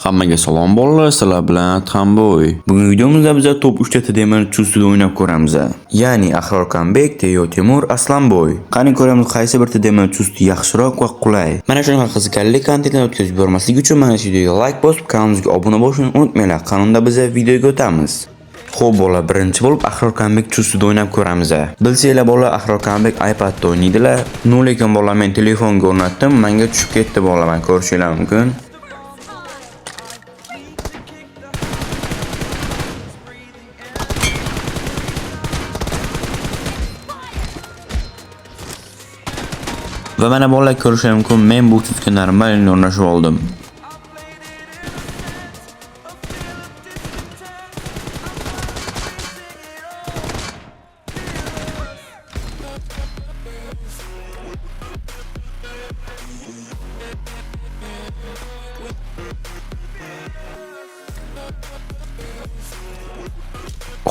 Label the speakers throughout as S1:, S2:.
S1: Hammaga salom bolalar, sizlar bilan Atxamboy. Bugungi videomizda biz top 3 ta TDM chustida o'ynab ko'ramiz. Ya'ni Ahror Kambek, Teyo Temur, Aslanboy. Qani ko'ramiz qaysi bir TDM chusti yaxshiroq va qulay. Mana shunaqa qiziqarli kontentni o'tkazib bermaslik uchun mana shu videoga like bosib, kanalimizga obuna bo'lishni unutmanglar. Qanunda biz videoga o'tamiz. Xo'p bolalar, birinchi bo'lib Ahror Kambek chustida o'ynab ko'ramiz. Bilsanglar bolalar, Ahror Kambek iPadda o'ynaydilar. Lekin bolalar men telefonga o'rnatdim, menga tushib ketdi bolalar, men ko'rishingiz mumkin. Va mana bolalar ko'rishingiz mumkin, men bu chustga normal o'rnashib oldim.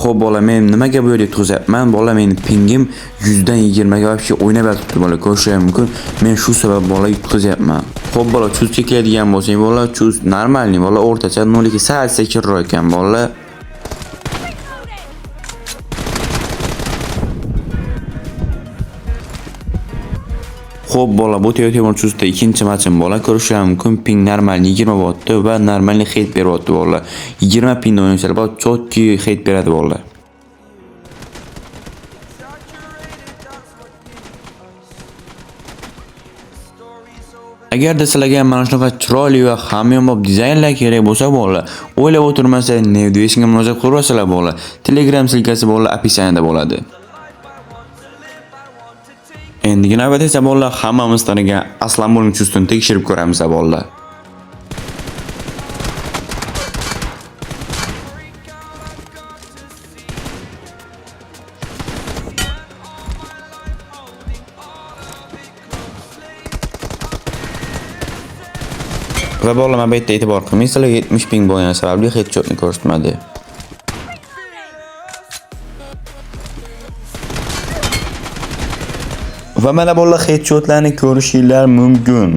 S1: Xo'p bola, men nimaga bu yerga tuzyapman? Bola, meni pingim 100 dan 20 ga вообще o'ynab yotibdi bola, ko'rishingiz mumkin. Men shu sabab bola yutqizyapman. Xo'p bola, chustga keladigan bo'lsang bola, chust normalniy bola, o'rtacha 0 ga sal sekinroq ekan bola. Xo'p bola, bu Teyo Temur chustda ikkinchi matchim bola, ko'rishingiz mumkin. Ping normal 20 bo'lyapti va normalniy hit beryapti bola. 20 pingda o'ynasalar bola, chotki hit beradi bola. Agarda sizlarga mana shunaqa chiroyli va hamyonbop dizaynlar kerak bo'lsa bola, o'ylab o'tirmasa, Nevdesingga murojaat qilib bola. Telegram silkasi bola описаниеda bo'ladi. Endiga navbat esa bolalar, hammamiz tanigan Aslanboyning chustini tekshirib ko'ramiz bolalar. Va bolalar, men bu yerda e'tibor qilmaysizlar, 70 ping bo'lgani sababli headshotni ko'rsatmadi. Va mana bolalar, headshotlarni ko'rishingiz mumkin.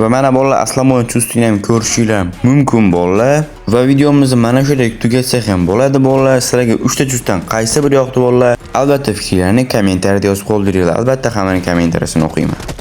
S1: Va mana bolalar, Aslanboy chustini ham ko'rishingiz mumkin bolalar. Va videomizni mana shunday tugatsak ham bo'ladi bolalar. Sizlarga 3 ta chustdan qaysi biri yoqdi bolalar? Albatta fikrlarni kommentariyada yozib qoldiringlar. Albatta hammaning kommentariyasini o'qiyman.